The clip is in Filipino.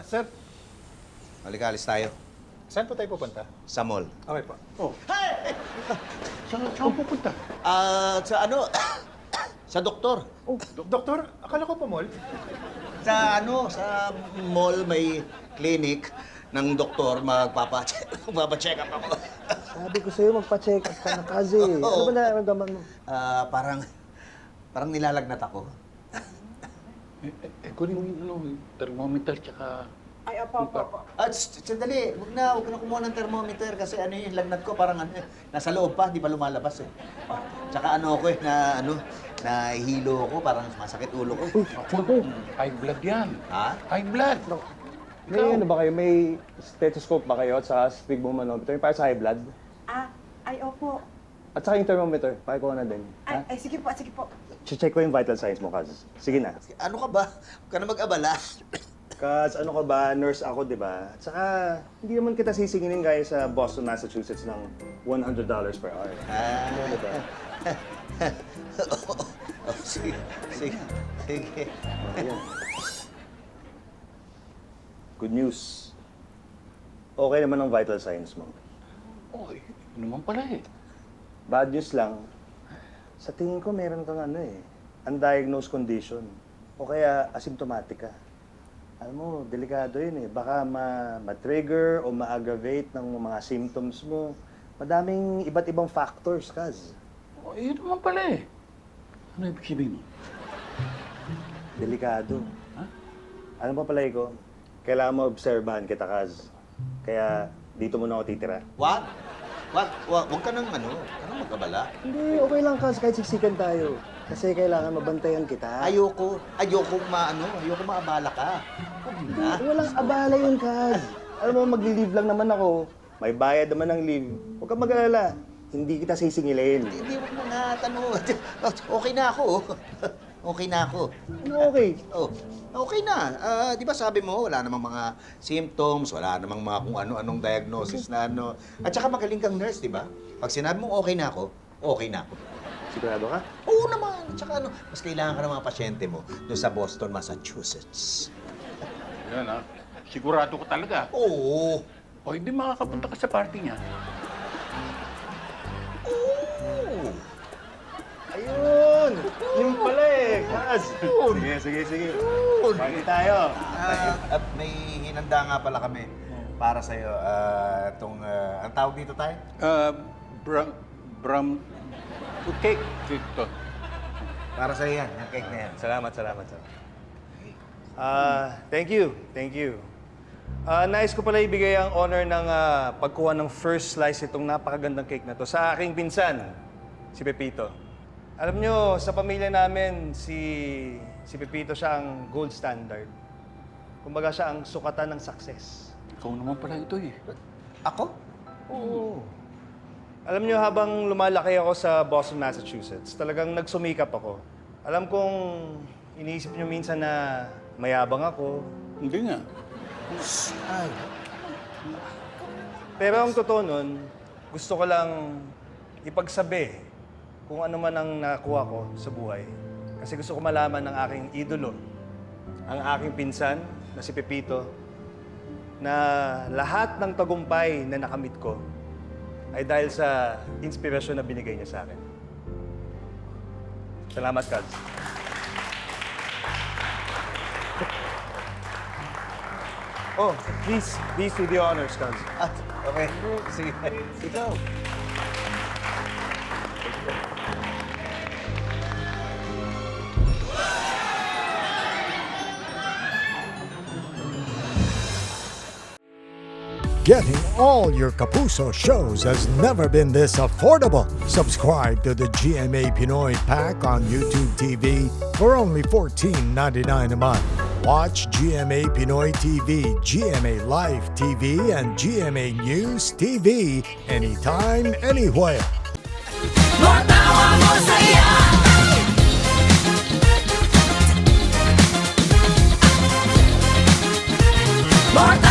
Sir, Halika, alis tayo. saan po tayo pupunta? Sa mall. Okay po. Oh. Saan pupunta? Sa ano? Sa doktor. Oh, doktor, akala ko po mall. Sa mall may clinic ng doktor, magpapacheck up ako. Sabi ko sa'yo, magpa-check up ka na kasi. Ano ba nararamdaman mo? Parang nilalagnat ako. Kunin mo yung thermometer tsaka... Ay, apa. Sandali, huwag ka na kumuha ng thermometer kasi yung lagnat ko parang nasa loob pa, di pa lumalabas eh. Tsaka nahihilo ako, parang masakit ulo ko. Naku, high blood yan. Ha? High blood. May ano ba kayo? May stethoscope ba kayo at saka sphygmomanometer para sa high blood? Ay, opo. At saka yung thermometer, pakikuha na din. Ay, sige po. Check ko yung vital signs mo, Kaz. Sige na. Ano ka ba? Huwag ka na mag-abala. Kaz, ano ka ba? Nurse ako, di ba? At saka, hindi naman kita sisinginin gaya sa Boston, Massachusetts ng $100 per hour. Ano ba? Sige. Ayan. Good news. Okay naman ang vital signs mo. Oy, ano naman pala eh. Bad news lang, sa tingin ko meron kang undiagnosed condition. O kaya asymptomatic ka. Alam mo, delikado yun eh. Baka ma-trigger o ma-aggravate ng mga symptoms mo. Madaming iba't ibang factors, Kaz. Oh, yun naman pala eh. Ano ibig sabihin mo? Delikado. Ha? Alam mo pala ko, kailangan mo obserbahan kita, Kaz. Kaya dito muna ako titira. Huwag ka nang mag-abala. Hindi, okay lang, Kaz. Kahit siksikan tayo. Kasi kailangan mabantayan kita. Ayoko maabala ka. Huwag na. Walang abala yun, Kaz. Alam mo, magli-leave lang naman ako. May bayad naman ng leave. Huwag kang mag-alala. Hindi kita sisingilin. Hindi, huwag mo nga Okay na ako. Okay na ako. Ano okay? Oh, okay na. Di ba sabi mo, wala namang mga symptoms, wala namang mga kung ano-anong diagnosis na ano. At saka magaling kang nurse, di ba? Pag sinabi mo okay na ako, okay na ako. Sigurado ka? Oo naman. At saka mas kailangan ka ng mga pasyente mo doon sa Boston, Massachusetts. Yan ha. Sigurado ko talaga. Oo. O hindi makakapunta ka sa party niya. Oo. Ayun! Yun pala eh, Kaz. Sige. Party tayo. May hinanda nga pala kami para sa'yo. Ang tawag dito tayo? Cake. Cake to. Para sa'yo yan, yung cake na yan. Salamat. Thank you. Nais ko pala ibigay ang honor ng pagkuha ng first slice itong napakagandang cake na to sa aking pinsan, si Pepito. Alam nyo, sa pamilya namin, si Pepito siya ang gold standard. Kumbaga siya ang sukatan ng success. Ikaw naman pala ito eh. Ako? Oo. Alam nyo, habang lumalaki ako sa Boston, Massachusetts, talagang nagsumikap ako. Alam kong iniisip nyo minsan na mayabang ako. Hindi nga. Ay. Pero ang totoo nun, gusto ko lang ipagsabi kung ano man ang nakuha ko sa buhay. Kasi gusto ko malaman ng aking idolo, ang aking pinsan na si Pepito, na lahat ng tagumpay na nakamit ko ay dahil sa inspirasyon na binigay niya sa akin. Salamat, Kaz. Oh, please do the honors, Kaz. Okay. Sige. Ikaw. Getting all your Kapuso shows has never been this affordable. Subscribe to the GMA Pinoy Pack on YouTube TV for only $14.99 a month. Watch GMA Pinoy TV, GMA Live TV, and GMA News TV anytime, anywhere. Matawa mo saya. Matawa